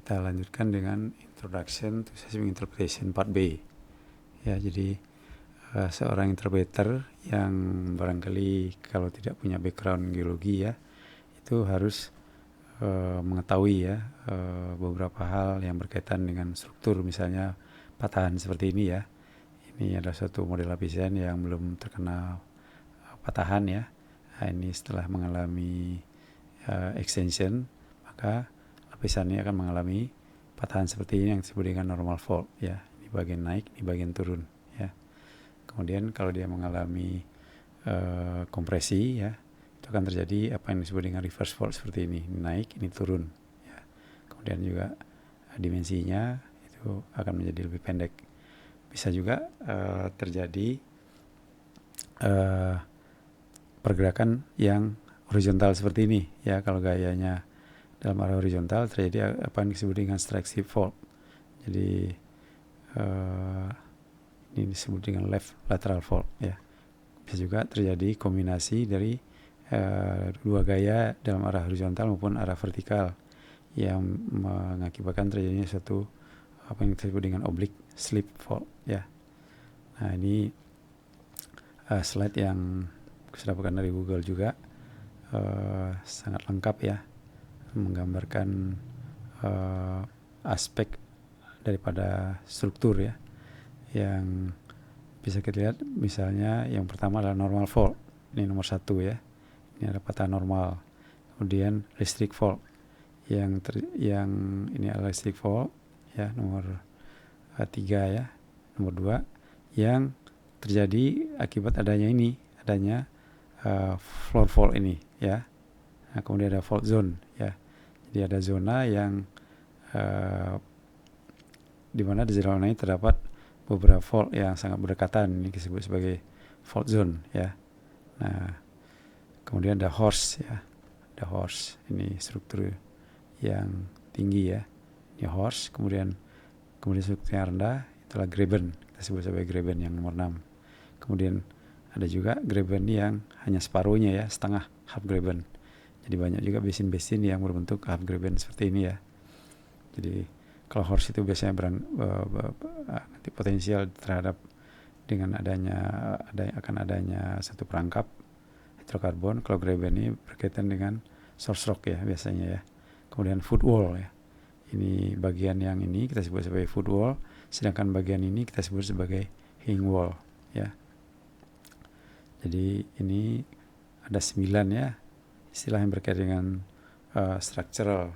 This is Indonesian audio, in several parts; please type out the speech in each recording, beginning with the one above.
kita lanjutkan dengan Introduction to Seismic Interpretation Part B. Ya, jadi seorang interpreter yang barangkali kalau tidak punya background geologi ya, itu harus mengetahui ya beberapa hal yang berkaitan dengan struktur, misalnya patahan seperti ini ya. Ini adalah suatu model lapisan yang belum terkena patahan ya. Nah, ini setelah mengalami extension, maka lapisan ini akan mengalami patahan seperti ini yang disebut dengan normal fault ya. Ini bagian naik, ini bagian turun ya. Kemudian kalau dia mengalami kompresi ya, itu akan terjadi apa yang disebut dengan reverse fault seperti ini naik, ini turun ya. Kemudian juga dimensinya itu akan menjadi lebih pendek. Bisa juga terjadi pergerakan yang horizontal seperti ini ya. Kalau gayanya dalam arah horizontal, terjadi apa yang disebut dengan strike slip fault. Jadi ini disebut dengan left lateral fault ya. Bisa juga terjadi kombinasi dari dua gaya dalam arah horizontal maupun arah vertikal yang mengakibatkan terjadinya suatu apa yang disebut dengan oblique slip fault ya. Nah, ini slide yang saya dapatkan dari Google juga, sangat lengkap ya, menggambarkan aspek daripada struktur ya, yang bisa kita lihat. Misalnya yang pertama adalah normal fault, ini nomor 1 ya, ini adalah patahan normal. Kemudian restrict fault, yang ini adalah restrict fault ya, nomor 3 ya. Nomor 2 yang terjadi akibat adanya floor fault ini ya. Nah, kemudian ada fault zone ya. Jadi ada zona yang di mana di zona ini terdapat beberapa fault yang sangat berdekatan, ini disebut sebagai fault zone ya. Nah, kemudian ada horst ya. Ada horst, ini struktur yang tinggi ya. Ini horst, kemudian struktur yang rendah itulah graben, kita sebut sebagai graben yang nomor 6. Kemudian ada juga graben yang hanya separuhnya ya, setengah, half graben. Jadi banyak juga basin-basin yang berbentuk half graben seperti ini ya. Jadi kalau horst itu biasanya nanti potensial terhadap dengan akan adanya satu perangkap hidrokarbon. Kalau graben ini berkaitan dengan source rock ya biasanya ya. Kemudian footwall ya. Ini bagian yang ini kita sebut sebagai footwall, sedangkan bagian ini kita sebut sebagai hanging wall ya. Jadi ini ada 9 ya istilah yang berkaitan dengan structural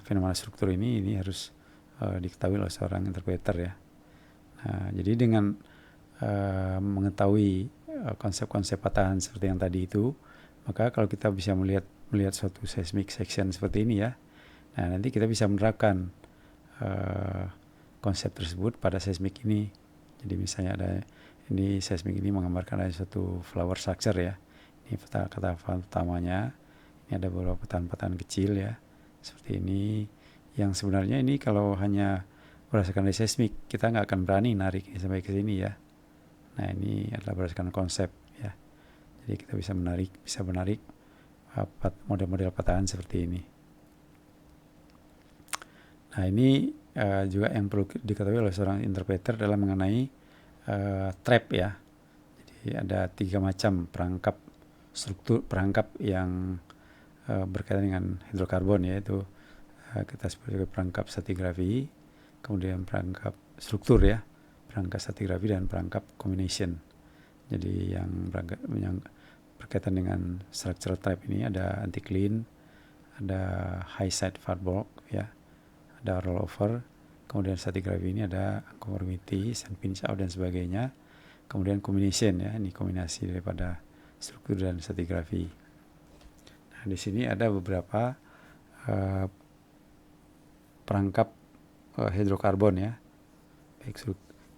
fenomena struktur ini harus diketahui oleh seorang interpreter ya. Nah, jadi dengan mengetahui konsep-konsep patahan seperti yang tadi itu, maka kalau kita bisa melihat suatu seismic section seperti ini ya, nah nanti kita bisa menerapkan konsep tersebut pada seismik ini. Jadi misalnya ada ini seismik ini menggambarkan ada suatu flower structure ya. Ini kata utamanya. Ini ada beberapa patahan-patahan kecil ya, seperti ini. Yang sebenarnya ini kalau hanya berdasarkan dari seismik, kita nggak akan berani narik ini sampai ke sini ya. Nah, ini adalah berdasarkan konsep ya. Jadi kita bisa menarik model-model patahan seperti ini. Nah, ini juga yang perlu diketahui oleh seorang interpreter adalah mengenai trap ya. Jadi ada 3 macam perangkap yang berkaitan dengan hidrokarbon, yaitu kita sebut sebagai perangkap stratigrafi, kemudian perangkap struktur ya, perangkap stratigrafi dan perangkap combination. Jadi yang berkaitan dengan structural trap ini ada anticline, ada high side fault ya, ada rollover, kemudian stratigrafi ini ada conformity, sand pinch out dan sebagainya. Kemudian combination ya, ini kombinasi daripada struktur dan stratigrafi. Nah, di sini ada beberapa perangkap hidrokarbon ya,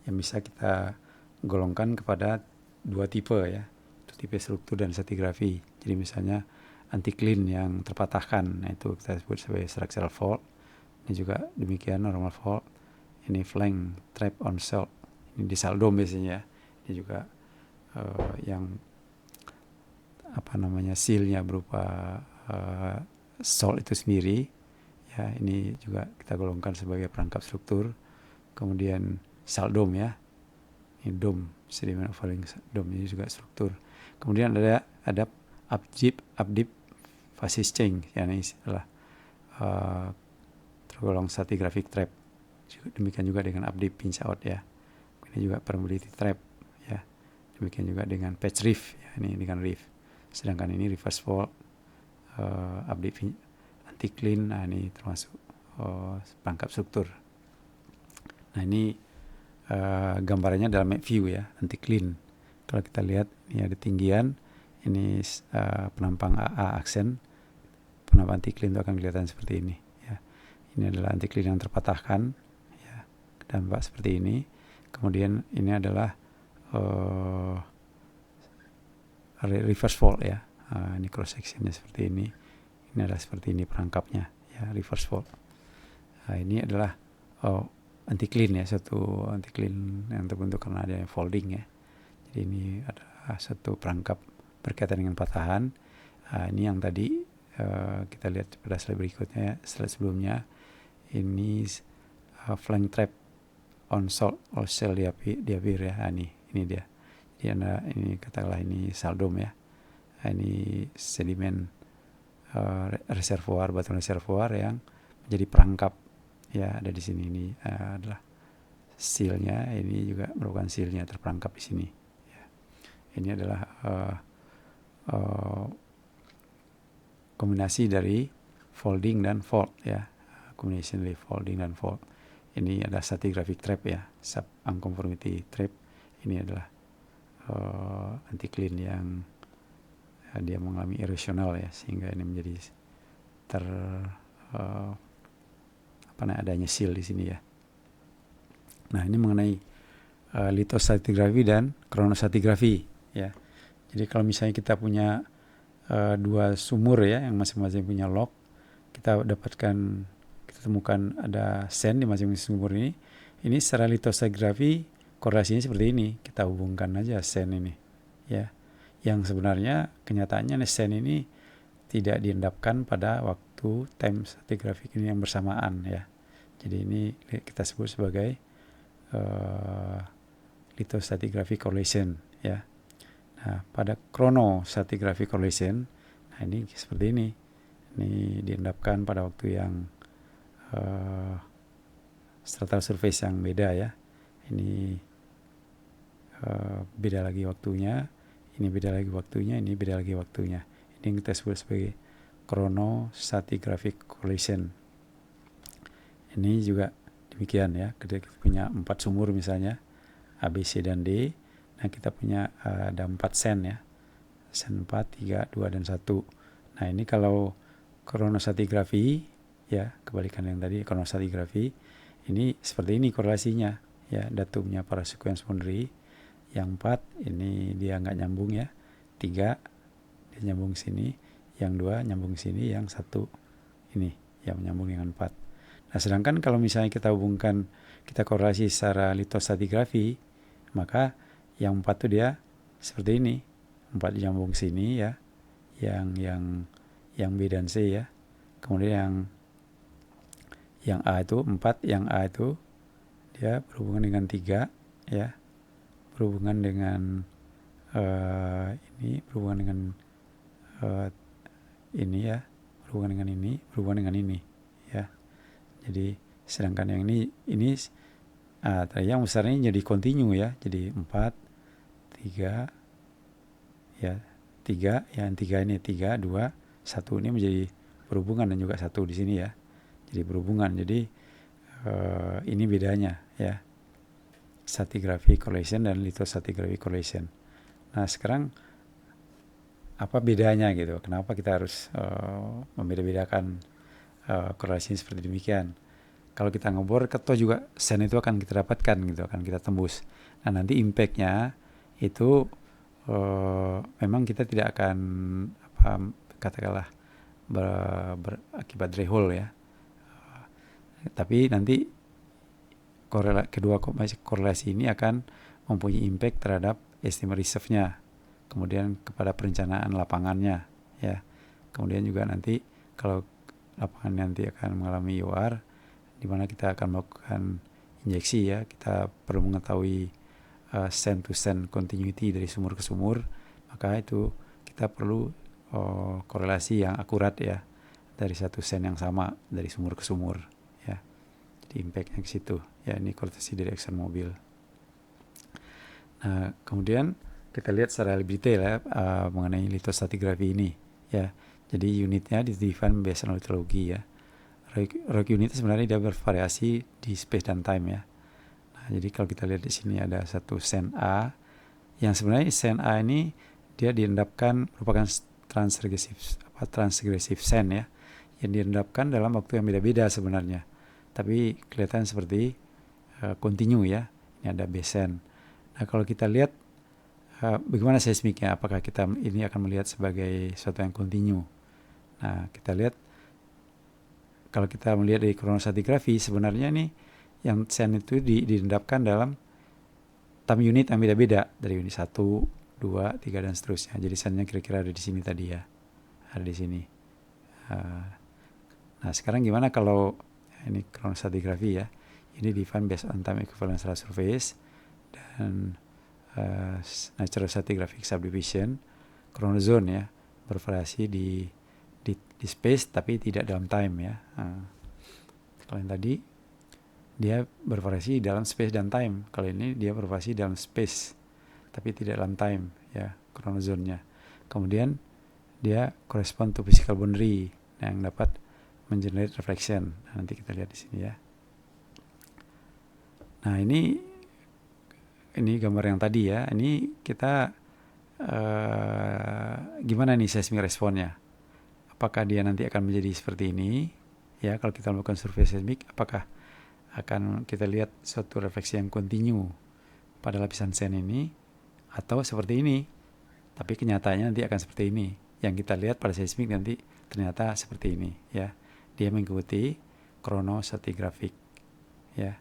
yang bisa kita golongkan kepada 2 tipe ya, itu tipe struktur dan stratigrafi. Jadi misalnya anticline yang terpatahkan, nah itu kita sebut sebagai structural fault. Ini juga demikian normal fault. Ini flank trap on salt, ini di saldom biasanya. Ini juga yang silnya berupa salt itu sendiri ya, ini juga kita golongkan sebagai perangkap struktur. Kemudian salt dome ya, ini dome, sedimen falling dome, ini juga struktur. Kemudian ada up-deep facies change, ya, ini adalah tergolong stratigraphic trap. Demikian juga dengan up-deep pinch out ya, ini juga permeability trap ya. Demikian juga dengan patch reef ya, ini dengan reef. Sedangkan ini reverse fault, up-deep anti-clean, nah ini termasuk perangkap struktur. Nah ini gambarannya dalam map view ya, anti-clean. Kalau kita lihat ini ada tinggian, ini penampang AA aksen, penampang anti-clean itu akan kelihatan seperti ini ya. Ini adalah anti-clean yang terpatahkan ya, dampak seperti ini. Kemudian ini adalah reverse fault ya, ini cross sectionnya seperti ini. Ini adalah seperti ini perangkapnya ya, reverse fault. Nah, ini adalah anti-clean ya, satu anti-clean yang terbentuk karena ada folding ya. Jadi ini adalah satu perangkap berkaitan dengan patahan. Ini yang tadi kita lihat pada slide berikutnya, slide sebelumnya. Ini flank trap on salt or shell diapir ya. Ini dia. Jadi ini katakanlah ini salt dome ya. Ini sedimen reservoir, batuan reservoir yang menjadi perangkap ya, ada di sini. Ini adalah sealnya, ini juga merupakan sealnya terperangkap di sini ya. Ini adalah kombinasi dari folding dan fold ya, combination dari folding dan fold. Ini adalah stratigraphic trap ya, sub unconformity trap. Ini adalah anti-clean yang dia mengalami erosional ya, sehingga ini menjadi adanya seal di sini ya. Nah ini mengenai lithostratigraphy dan chronostratigraphy ya. Jadi kalau misalnya kita punya dua sumur ya, yang masing-masing punya log, kita temukan ada sand di masing-masing sumur ini. Ini secara lithostratigraphy korelasinya seperti ini. Kita hubungkan aja sand ini ya. Yang sebenarnya kenyataannya sand ini tidak diendapkan pada waktu time stratigraphic ini yang bersamaan ya. Jadi ini kita sebut sebagai lithostratigraphic correlation ya. Nah, pada chronostratigraphic correlation, nah ini seperti ini. Ini diendapkan pada waktu yang stratal surface yang beda ya. Ini beda lagi waktunya, ini beda lagi waktunya, ini beda lagi waktunya. Ini yang kita sebut sebagai chronostratigraphic correlation. Ini juga demikian ya. Kita punya 4 sumur misalnya, A, B, C, dan D. Nah kita punya ada 4 sand ya, sand 4, 3, 2, dan 1. Nah ini kalau chronostratigraphy ya, kebalikan yang tadi, chronostratigraphy ini seperti ini korelasinya ya, datumnya para sequence boundary. Yang 4 ini dia nggak nyambung ya, 3 dia nyambung sini, yang 2 nyambung sini, yang 1 ini yang menyambung dengan 4. Nah sedangkan kalau misalnya kita hubungkan, kita korelasi secara lithostratigraphy, maka yang 4 itu dia seperti ini, 4 nyambung sini ya, yang B dan C ya. Kemudian yang A itu 4, yang A itu dia berhubungan dengan 3 ya, berhubungan dengan ini, berhubungan dengan ini ya, berhubungan dengan ini, berhubungan dengan ini ya. Jadi sedangkan yang ini yang besarnya jadi kontinu ya, jadi 4, 3 ya, 3 yang 3 ini 3, 2, 1 ini menjadi berhubungan, dan juga 1 di sini ya, jadi berhubungan. Jadi ini bedanya ya, stratigraphic correlation dan lithostratigraphic correlation. Nah sekarang apa bedanya gitu? Kenapa kita harus membeda-bedakan korelasi seperti demikian? Kalau kita ngebor, keto juga sand itu akan kita dapatkan gitu, akan kita tembus. Nah nanti impactnya itu memang kita tidak akan katakanlah berakibat dry hole ya, tapi nanti kedua korelasi ini akan mempunyai impact terhadap estimate reserve-nya, kemudian kepada perencanaan lapangannya ya. Kemudian juga nanti kalau lapangan nanti akan mengalami EOR, di mana kita akan melakukan injeksi ya. Kita perlu mengetahui send to send continuity dari sumur ke sumur, maka itu kita perlu korelasi yang akurat ya dari satu send yang sama dari sumur ke sumur ya. Jadi impactnya ke situ ya. Ini koreksi dari ExxonMobil. Nah, kemudian kita lihat secara lebih detail ya mengenai lithostratigraphy ini ya. Jadi unitnya di-define based on lithology ya. Rock unit sebenarnya dia bervariasi di space dan time ya. Nah, jadi kalau kita lihat di sini ada satu sand A, yang sebenarnya sand A ini dia diendapkan merupakan transgressive sand ya, yang diendapkan dalam waktu yang beda-beda sebenarnya. Tapi kelihatan seperti continue ya. Ini ada base sand. Nah, kalau kita lihat bagaimana seismiknya, apakah kita ini akan melihat sebagai sesuatu yang continue. Nah, kita lihat kalau kita melihat dari chronostratigraphy, sebenarnya nih yang sand itu diendapkan dalam time unit yang beda-beda, dari unit 1, 2, 3 dan seterusnya. Jadi sandnya kira-kira ada di sini tadi ya, ada di sini. Nah, sekarang gimana kalau ini chronostratigraphy ya, ini define based on time equivalent stellar surface dan natural stratigraphic subdivision. Chronozone ya, bervariasi di space tapi tidak dalam time ya. Kalau yang tadi dia bervariasi dalam space dan time. Kalau ini dia bervariasi dalam space tapi tidak dalam time ya, chronozone-nya. Kemudian dia correspond to physical boundary yang dapat mengenerate reflection. Nah, nanti kita lihat di sini ya. Nah, ini gambar yang tadi ya. Ini kita gimana nih seismic responnya? Apakah dia nanti akan menjadi seperti ini ya? Kalau kita melakukan survei seismik, apakah akan kita lihat suatu refleksi yang kontinu pada lapisan sand ini, atau seperti ini tapi kenyataannya nanti akan seperti ini? Yang kita lihat pada seismik nanti ternyata seperti ini ya. Dia mengikuti chronostratigraphic ya,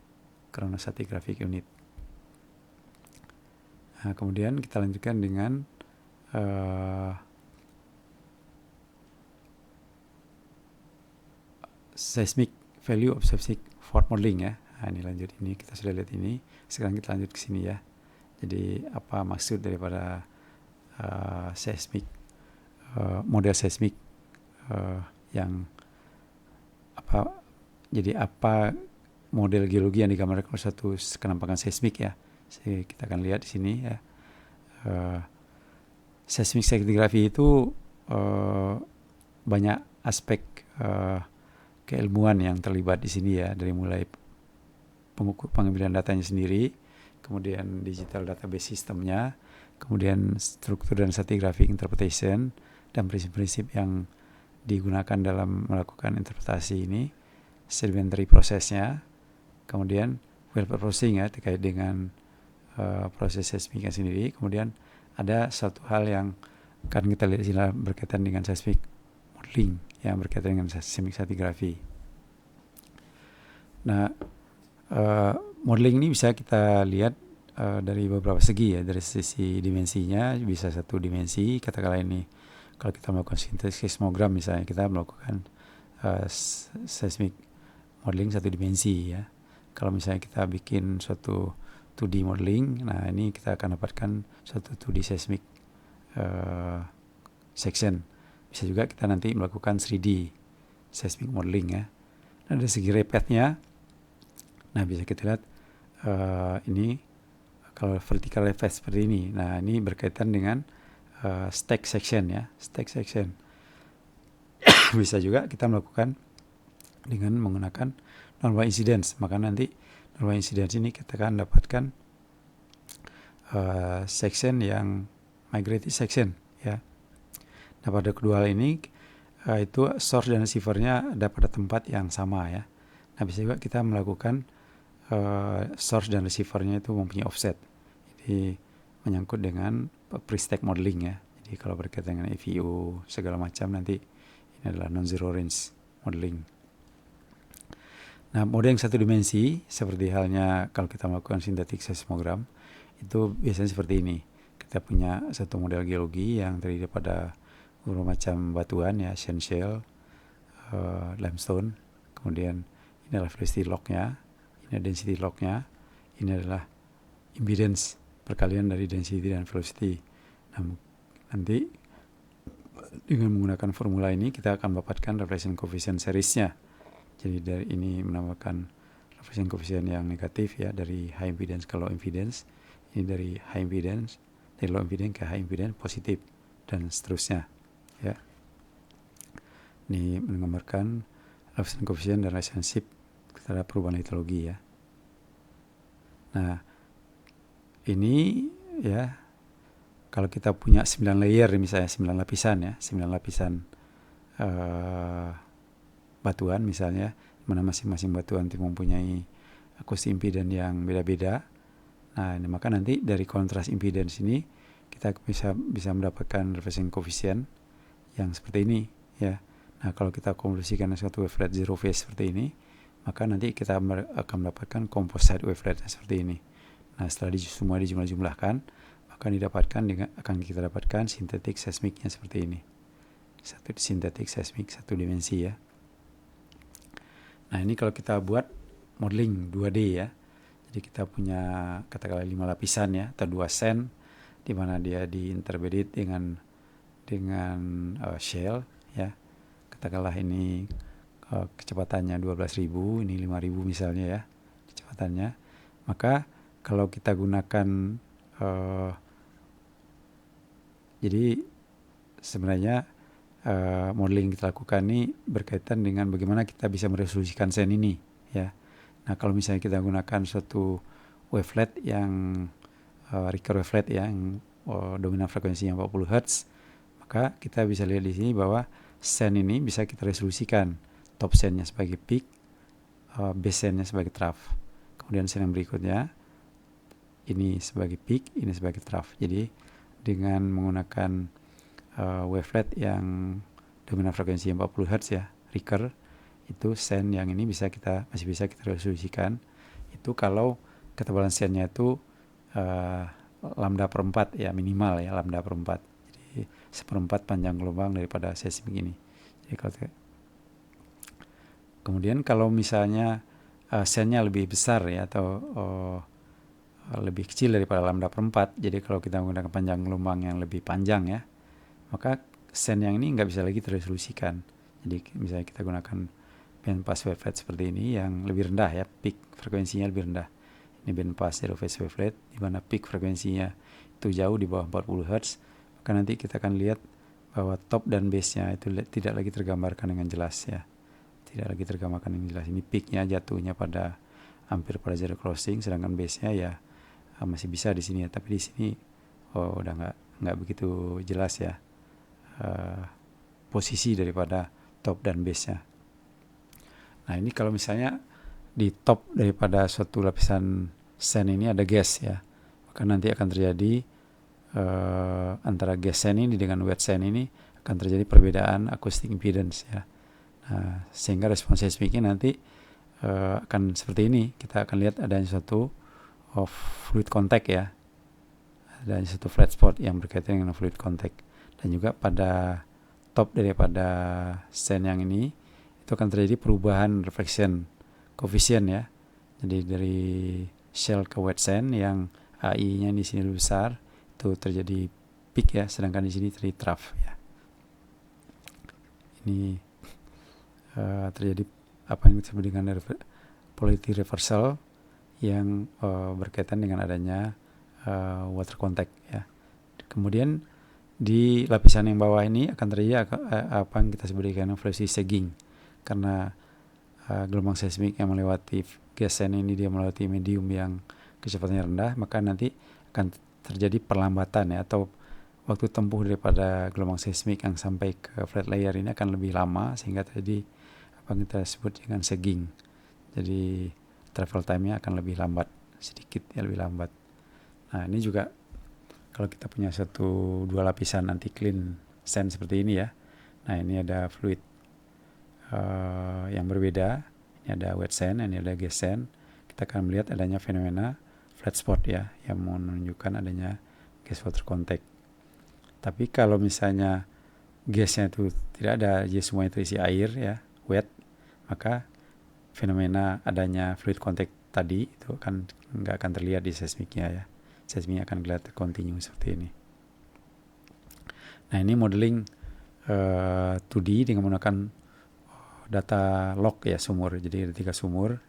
chronostratigraphic unit. Nah, kemudian kita lanjutkan dengan seismic value of seismic fault modeling ya. Nah, ini lanjut, ini kita sudah lihat ini. Sekarang kita lanjut ke sini ya. Jadi apa maksud daripada seismic model seismik yang apa? Jadi apa model geologi yang digambarkan oleh suatu kenampakan seismik ya. Jadi kita akan lihat di sini ya. Seismic stratigraphy itu banyak aspek keilmuan yang terlibat di sini ya, dari mulai pengambilan datanya sendiri, kemudian digital database sistemnya, kemudian struktur dan stratigraphic interpretation, dan prinsip-prinsip yang digunakan dalam melakukan interpretasi ini, sedimentary prosesnya, kemudian well processing ya terkait dengan proses seismiknya sendiri, kemudian ada satu hal yang akan kita lihat di sini berkaitan dengan seismic modeling yang berkaitan dengan seismic stratigraphy. Nah, modeling ini bisa kita lihat dari beberapa segi ya. Dari sisi dimensinya bisa satu dimensi, katakanlah ini kalau kita melakukan seismogram misalnya, kita melakukan seismic modeling satu dimensi ya. Kalau misalnya kita bikin suatu 2D modeling, nah ini kita akan dapatkan suatu 2D seismic section. Bisa juga kita nanti melakukan 3D seismic modeling ya. Nah, dari segi repetnya, nah bisa kita lihat ini kalau vertical repet seperti ini. Nah, ini berkaitan dengan stack section ya, stack section. Bisa juga kita melakukan dengan menggunakan normal incidence. Maka nanti normal incidence ini kita akan dapatkan section yang migrated section ya. Nah, pada kedua hal ini itu source dan receivernya ada pada tempat yang sama ya. Nah, bisa juga kita melakukan source dan receivernya itu mempunyai offset. Jadi menyangkut dengan pre-stack modeling ya. Jadi kalau berkaitan dengan AVO segala macam, nanti ini adalah non-zero range modeling. Nah, model yang satu dimensi seperti halnya kalau kita melakukan sintetik seismogram itu biasanya seperti ini. Kita punya satu model geologi yang terdiri pada beberapa macam batuan ya, sand shell, limestone. Kemudian ini adalah velocity log-nya, ini density log-nya, ini adalah impedance perkalian dari density dan velocity. Nah, nanti dengan menggunakan formula ini kita akan mendapatkan reflection coefficient seriesnya. Jadi dari ini menambahkan reflection coefficient yang negatif ya, dari high impedance ke low impedance. Ini dari high impedance, dari low impedance ke high impedance positif, dan seterusnya ya. Ini menggambarkan reflection coefficient dan relationship terhadap perubahan litologi ya. Nah, ini ya, kalau kita punya 9 layer misalnya, 9 lapisan ya, 9 lapisan batuan misalnya, mana masing-masing batuan itu mempunyai akustik impedance yang beda-beda. Nah, maka nanti dari kontras impedance ini kita bisa mendapatkan reflection coefficient yang seperti ini ya. Nah, kalau kita konversikan suatu wavelet zero phase seperti ini, maka nanti kita akan mendapatkan composite wavelet seperti ini. Nah, setelah semua dijumlah-jumlahkan, maka akan kita dapatkan sintetik seismiknya seperti ini. Satu sintetik seismik satu dimensi ya. Nah, ini kalau kita buat modeling 2D ya. Jadi kita punya katakanlah 5 lapisan ya, atau 2 sen, di mana dia diinterbedded dengan shell ya. Katakanlah ini kecepatannya 12.000, ini 5.000 misalnya ya kecepatannya. Maka kalau kita gunakan jadi sebenarnya modeling yang kita lakukan ini berkaitan dengan bagaimana kita bisa meresolusikan sen ini ya. Nah, kalau misalnya kita gunakan suatu wavelet yang Richter wavelet yang dominan frekuensinya 40 Hz, maka kita bisa lihat di sini bahwa sen ini bisa kita resolusikan, top sennya sebagai peak, base sennya sebagai trough. Kemudian sen yang berikutnya ini sebagai peak, ini sebagai trough. Jadi dengan menggunakan wavelet yang dominan frekuensi 40 Hz ya, Richter, itu sen yang ini masih bisa kita resolusikan. Itu kalau ketebalan sennya itu lambda per 4 ya, minimal ya, lambda per 4. Jadi 1/4 panjang gelombang daripada seismik ini. Jadi kemudian kalau misalnya sennya lebih besar ya, atau lebih kecil daripada lambda per 4, jadi kalau kita menggunakan panjang gelombang yang lebih panjang ya, maka sen yang ini nggak bisa lagi teresolusikan. Jadi misalnya kita gunakan bandpass wavelet seperti ini yang lebih rendah ya, peak frekuensinya lebih rendah. Ini bandpass zero phase wavelet di mana peak frekuensinya itu jauh di bawah 40 Hz, maka nanti kita akan lihat bahwa top dan base-nya itu tidak lagi tergambarkan dengan jelas ya. Tidak lagi tergambarkan dengan jelas. Ini peak-nya jatuhnya hampir pada zero crossing, sedangkan base-nya ya masih bisa di sini ya, tapi di sini udah nggak begitu jelas ya posisi daripada top dan base-nya. Nah, ini kalau misalnya di top daripada suatu lapisan sen ini ada gas ya, maka nanti akan terjadi antara gas sen ini dengan wet sen ini akan terjadi perbedaan akustik impedance ya. Nah, sehingga respons seismiknya nanti akan seperti ini. Kita akan lihat adanya suatu fluid contact ya, adanya suatu flat spot yang berkaitan dengan fluid contact. Dan juga pada top daripada sen yang ini itu akan terjadi perubahan reflection coefficient ya. Jadi dari shell ke wet sen yang AI-nya di sini lebih besar, itu terjadi peak ya, sedangkan di sini terjadi trough ya. Ini terjadi apa yang disebut dengan polarity reversal yang berkaitan dengan adanya water contact ya. Kemudian di lapisan yang bawah ini akan terjadi apa yang kita sebut dengan velocity sagging, karena gelombang seismik yang melewati gas sen ini dia melewati medium yang kecepatannya rendah, maka nanti akan terjadi perlambatan ya, atau waktu tempuh daripada gelombang seismik yang sampai ke flat layer ini akan lebih lama, sehingga terjadi apa yang kita sebut dengan sagging. Jadi travel time-nya akan lebih lambat, sedikit ya, lebih lambat. Nah, ini juga kalau kita punya dua lapisan anti-clean sand seperti ini ya. Nah, ini ada fluid yang berbeda. Ini ada wet sand, ini ada gas sand. Kita akan melihat adanya fenomena flat spot ya, yang menunjukkan adanya gas water contact. Tapi kalau misalnya gasnya itu tidak ada, jadi semuanya terisi air ya, wet, maka fenomena adanya fluid contact tadi itu kan nggak akan terlihat di seismiknya ya. Seismiknya akan kelihatan kontinu seperti ini. Nah, ini modeling 2D dengan menggunakan data log ya, sumur. Jadi ada 3 sumur,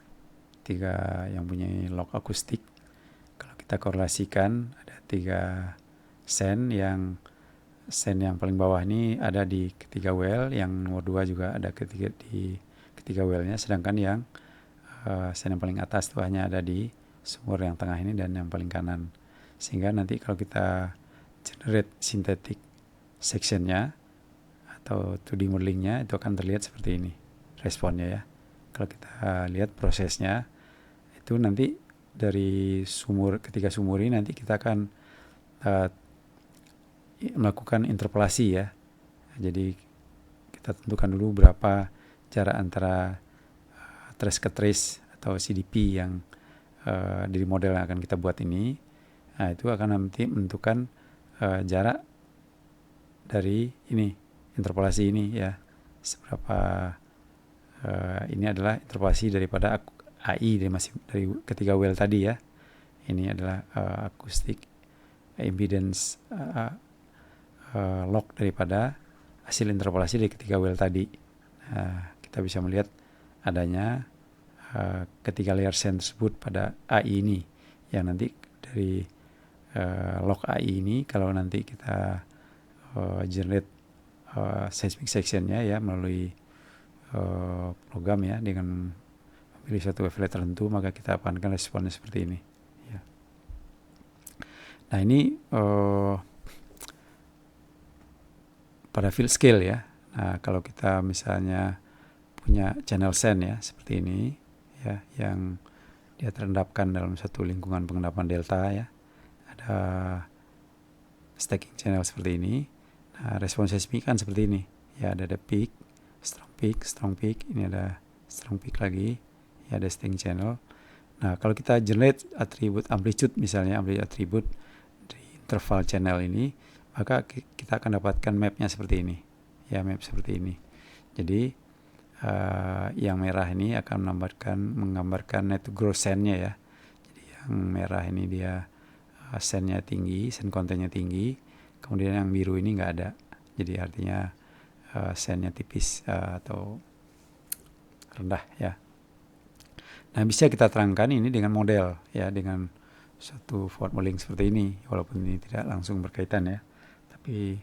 3 yang punya log akustik. Kalau kita korelasikan ada 3 sen yang paling bawah ini ada di ketiga well, yang nomor 2 juga ada di ketiga well-nya, sedangkan yang sen yang paling atas itu hanya ada di sumur yang tengah ini dan yang paling kanan. Sehingga nanti kalau kita generate synthetic section-nya atau 2D modelingnya itu akan terlihat seperti ini responnya ya. Kalau kita lihat prosesnya itu nanti dari ketiga sumur ini nanti kita akan melakukan interpolasi ya. Jadi kita tentukan dulu berapa jarak antara trace ke trace atau CDP yang dari model yang akan kita buat ini. Nah, itu akan nanti menentukan jarak dari ini interpolasi ini ya, seberapa ini adalah interpolasi daripada AI dari ketiga well tadi ya. Ini adalah acoustic impedance log daripada hasil interpolasi dari ketiga well tadi. Kita bisa melihat adanya ketiga layer sen tersebut pada AI ini, yang nanti dari log AI ini kalau nanti kita generate seismic sectionnya ya melalui program ya dengan memilih suatu wavelet tertentu, maka kita akan responnya seperti ini ya. Nah, ini pada field scale ya. Nah, kalau kita misalnya punya channel sen ya seperti ini ya, yang dia terendapkan dalam satu lingkungan pengendapan delta ya, ada stacking channel seperti ini. Nah, respon seismik kan seperti ini ya, ada peak, strong peak, ini ada strong peak lagi ya, ada stacking channel. Nah, kalau kita generate atribut amplitude misalnya, amplitude atribut di interval channel ini, maka kita akan dapatkan mapnya seperti ini ya, map seperti ini. Jadi yang merah ini akan menggambarkan net growth sen-nya ya. Jadi yang merah ini dia sen-nya tinggi, sen kontennya tinggi, kemudian yang biru ini nggak ada. Jadi artinya sen-nya tipis atau rendah ya. Nah, bisa kita terangkan ini dengan model ya, dengan satu forward modeling seperti ini, walaupun ini tidak langsung berkaitan ya, tapi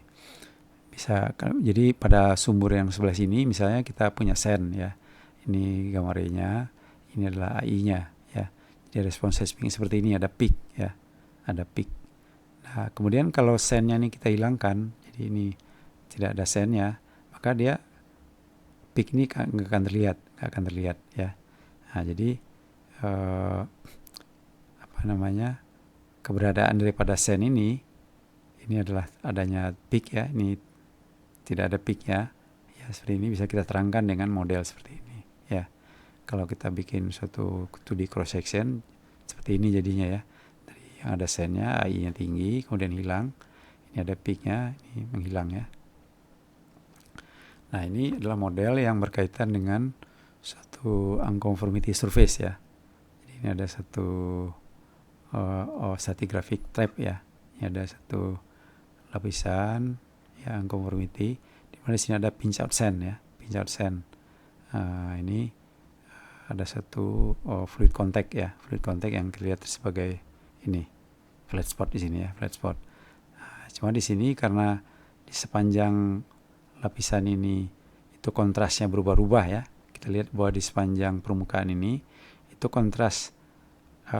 bisa. Jadi pada sumur yang sebelah sini misalnya kita punya sen ya, ini gambar E-nya, ini adalah AI-nya ya. Jadi respons seismik seperti ini, ada peak ya, ada peak. Nah, kemudian kalau sen-nya ini kita hilangkan, jadi ini tidak ada sen-nya, maka dia peak ini nggak akan terlihat ya. Nah, jadi keberadaan daripada sen ini adalah adanya peak ya, ini tidak ada peak ya. Ya, seperti ini bisa kita terangkan dengan model seperti ini ya. Kalau kita bikin suatu 2D cross section seperti ini jadinya ya. Dari yang ada sen-nya, AI-nya tinggi, kemudian hilang. Ini ada peak-nya, ini menghilang ya. Nah, ini adalah model yang berkaitan dengan suatu unconformity surface ya. Jadi ini ada satu stratigraphic trap ya. Ini ada satu lapisan ya, unconformity, di mana di sini ada pinch out sen ya, pinch out sen. Ini ada satu fluid contact ya, fluid contact yang terlihat sebagai ini flat spot di sini ya, flat spot. Cuma di sini karena di sepanjang lapisan ini itu kontrasnya berubah-ubah ya. Kita lihat bahwa di sepanjang permukaan ini itu kontras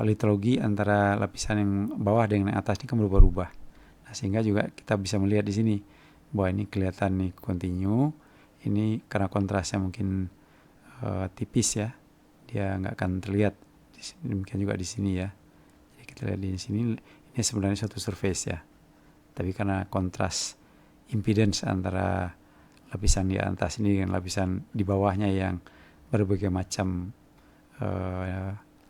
litologi antara lapisan yang bawah dengan yang atas ini kan berubah-ubah. Nah, sehingga juga kita bisa melihat di sini bahwa ini kelihatan nih continue. Ini karena kontrasnya mungkin tipis ya, dia nggak akan terlihat. Demikian juga di sini ya. Jadi kita lihat di sini, ini sebenarnya suatu surface ya. Tapi karena kontras impedance antara lapisan di atas ini dengan lapisan di bawahnya yang berbagai macam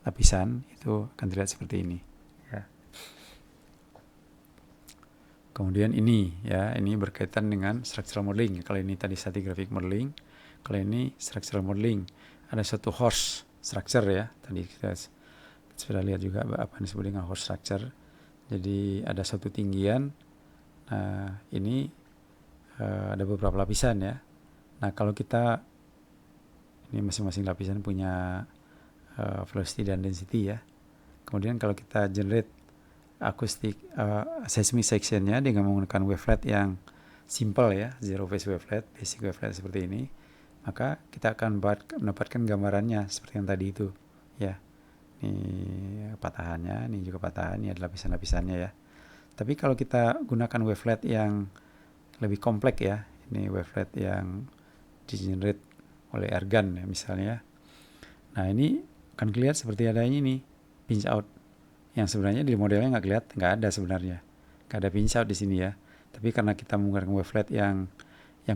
lapisan, itu akan terlihat seperti ini ya. Kemudian ini ya, ini berkaitan dengan structural modeling. Kalau ini tadi stratigraphic modeling, Kalau ini structural modeling, ada satu horse structure ya. Tadi kita sudah lihat juga apa yang disebut dengan horse structure. Jadi ada satu tinggian. Nah, ini ada beberapa lapisan ya. Nah, kalau kita ini masing-masing lapisan punya velocity dan density ya. Kemudian kalau kita generate acoustic seismic sectionnya dengan menggunakan wavelet yang simple ya, zero phase wavelet, basic wavelet seperti ini, maka kita akan mendapatkan gambarannya seperti yang tadi itu ya. Ini patahannya, ini juga patahan, ini ada lapisan-lapisannya ya. Tapi kalau kita gunakan wavelet yang lebih kompleks ya, ini wavelet yang di-generate oleh Ergan ya misalnya. Nah, ini akan kelihatan seperti ada ini pinch out, yang sebenarnya di modelnya nggak ada sebenarnya, nggak ada pinch out di sini ya. Tapi karena kita menggunakan wavelet yang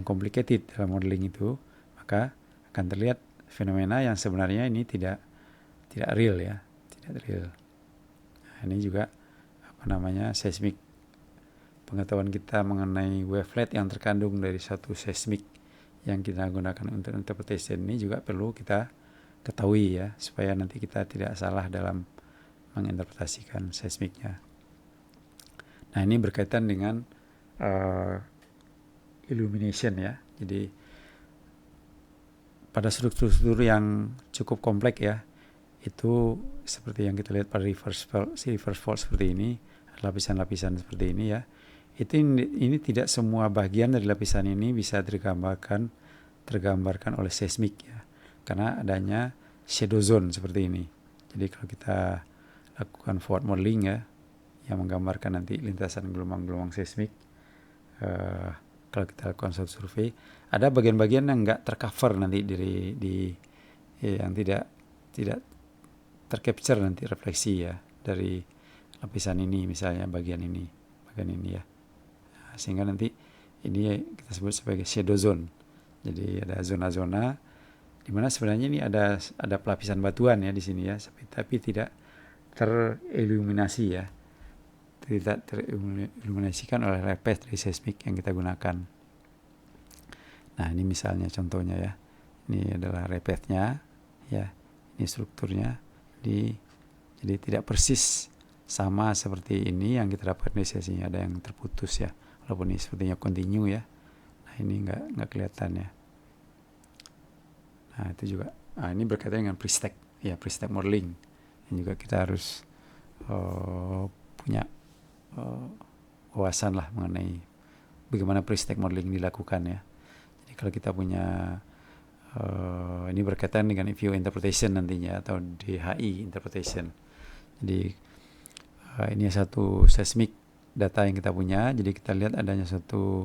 complicated dalam modeling itu, maka akan terlihat fenomena yang sebenarnya ini tidak real ya, tidak real. Nah, ini juga seismik, pengetahuan kita mengenai wavelet yang terkandung dari satu seismik yang kita gunakan untuk interpretation ini juga perlu kita ketahui ya, supaya nanti kita tidak salah dalam menginterpretasikan seismiknya. Nah, ini berkaitan dengan illumination ya. Jadi pada struktur-struktur yang cukup kompleks ya, itu seperti yang kita lihat pada reverse fault seperti ini, lapisan-lapisan seperti ini ya. Ini tidak semua bagian dari lapisan ini bisa tergambarkan oleh seismik ya, karena adanya shadow zone seperti ini. Jadi kalau kita lakukan forward modeling ya, yang menggambarkan nanti lintasan gelombang-gelombang seismik, kalau kita lakukan suatu survei, ada bagian-bagian yang nggak tercover nanti yang tidak tercapture nanti refleksi ya dari lapisan ini, misalnya bagian ini ya. Nah, sehingga nanti ini kita sebut sebagai shadow zone. Jadi ada zona-zona di mana sebenarnya ini ada pelapisan batuan ya di sini ya, tapi tidak teriluminasi ya, tidak teriluminasikan oleh repes dari seismik yang kita gunakan. Nah, ini misalnya contohnya ya, ini adalah repesnya ya, ini strukturnya. Jadi tidak persis sama seperti ini yang kita dapatkan di sesi, ada yang terputus ya, walaupun ini sepertinya continue ya. Nah, ini nggak kelihatan ya. Nah, itu juga ini berkaitan dengan pre-stack modeling, yang juga kita harus punya wawasan lah mengenai bagaimana pre-stack modeling dilakukan ya. Jadi kalau kita punya ini berkaitan dengan view interpretation nantinya, atau DHI interpretation. Jadi ini satu seismic data yang kita punya. Jadi kita lihat adanya satu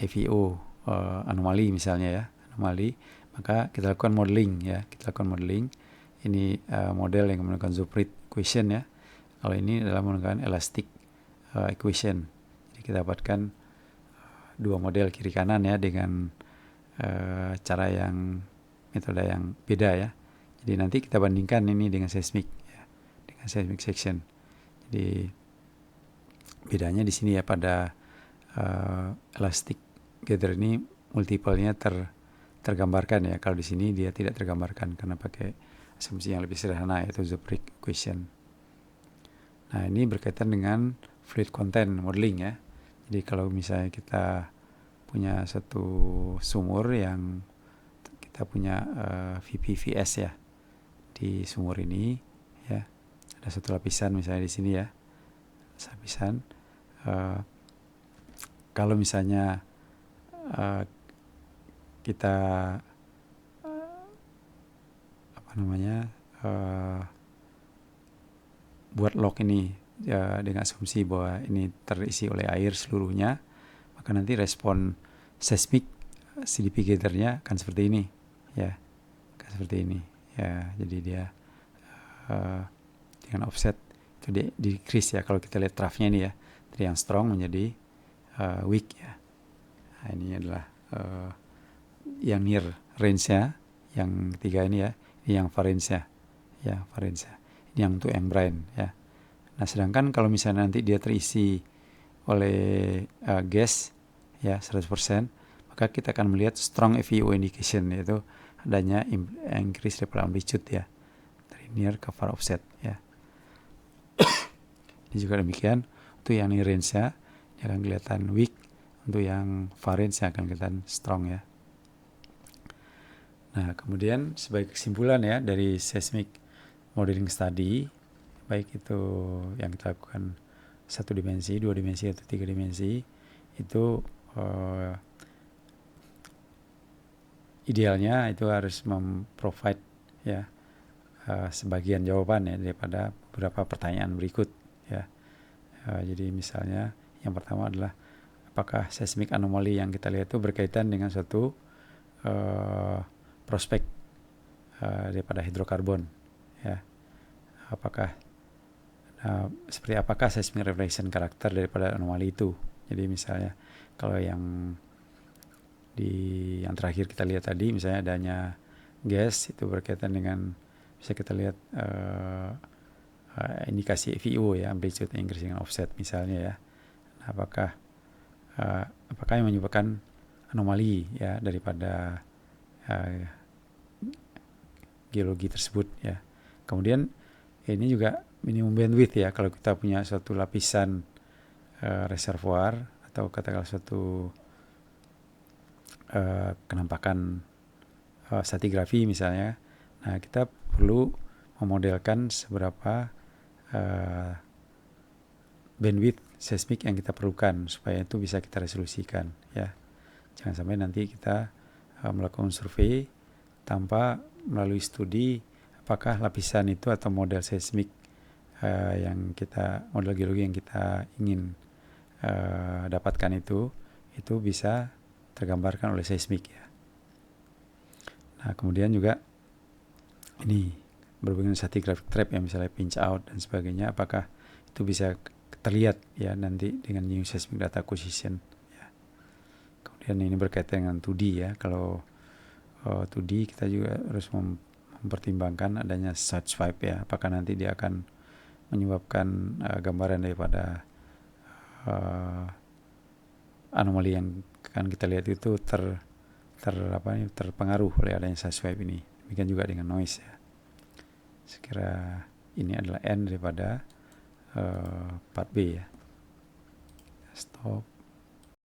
AVO anomali misalnya ya, maka kita lakukan modeling ya, ini model yang menggunakan Zooprit equation ya. Kalau ini adalah menggunakan elastic equation. Jadi kita dapatkan dua model kiri kanan ya, dengan metode yang beda ya. Jadi nanti kita bandingkan ini dengan seismic ya, dengan seismic section. Jadi bedanya di sini ya, pada elastic gather ini multiple-nya tergambarkan ya. Kalau di sini dia tidak tergambarkan karena pakai asumsi yang lebih sederhana, yaitu Zooprit equation. Nah, ini berkaitan dengan fluid content modeling ya. Jadi kalau misalnya kita punya satu sumur yang kita punya VPVS ya di sumur ini ya, ada satu lapisan misalnya di sini ya, lapisan. Kalau misalnya kita buat log ini ya, dengan asumsi bahwa ini terisi oleh air seluruhnya, maka nanti respon seismik CDP gathernya akan seperti ini ya, jadi dia dengan offset itu decrease ya. Kalau kita lihat troughnya ini ya, dari yang strong menjadi weak ya. Nah, ini adalah yang near range-nya, yang ketiga ini ya, ini yang variance ya, ini yang untuk yang brine ya. Nah, sedangkan kalau misalnya nanti dia terisi oleh gas ya 100%, maka kita akan melihat strong FEO indication, yaitu adanya increase ripple amplitude ya dari near cover offset ya. Ini juga demikian untuk yang near range-nya dia akan kelihatan weak, untuk yang far range-nya akan kelihatan strong ya. Nah, kemudian sebagai kesimpulan ya dari seismic modeling study, baik itu yang kita lakukan 1 dimensi, 2 dimensi atau 3 dimensi, itu idealnya itu harus memprovide ya sebagian jawaban ya daripada beberapa pertanyaan berikut ya. Jadi misalnya yang pertama adalah apakah seismic anomali yang kita lihat itu berkaitan dengan suatu prospek daripada hidrokarbon ya. Seperti apakah seismic reflection karakter daripada anomali itu. Jadi misalnya kalau yang terakhir kita lihat tadi, misalnya adanya gas itu berkaitan dengan, bisa kita lihat indikasi FEO ya, amplitude increasing offset misalnya ya. Nah, apakah yang menyebabkan anomali ya daripada geologi tersebut ya. Kemudian ini juga minimum bandwidth ya, kalau kita punya suatu lapisan reservoir atau katakanlah suatu kenampakan stratigrafi misalnya. Nah, kita perlu memodelkan seberapa bandwidth seismik yang kita perlukan supaya itu bisa kita resolusikan ya. Jangan sampai nanti kita melakukan survei tanpa melalui studi apakah lapisan itu atau model seismik model geologi yang kita ingin dapatkan itu bisa tergambarkan oleh seismik ya. Nah, kemudian juga ini berhubungan stratigraphic trap yang misalnya pinch out dan sebagainya, apakah itu bisa terlihat ya nanti dengan new seismic data acquisition ya. Kemudian ini berkaitan dengan 2D ya. Kalau 2D kita juga harus mempertimbangkan adanya search swipe ya, apakah nanti dia akan menyebabkan gambaran daripada anomali yang akan kita lihat itu terpengaruh oleh adanya search swipe ini. Demikian juga dengan noise ya. Sekira ini adalah end daripada part B ya. Stop.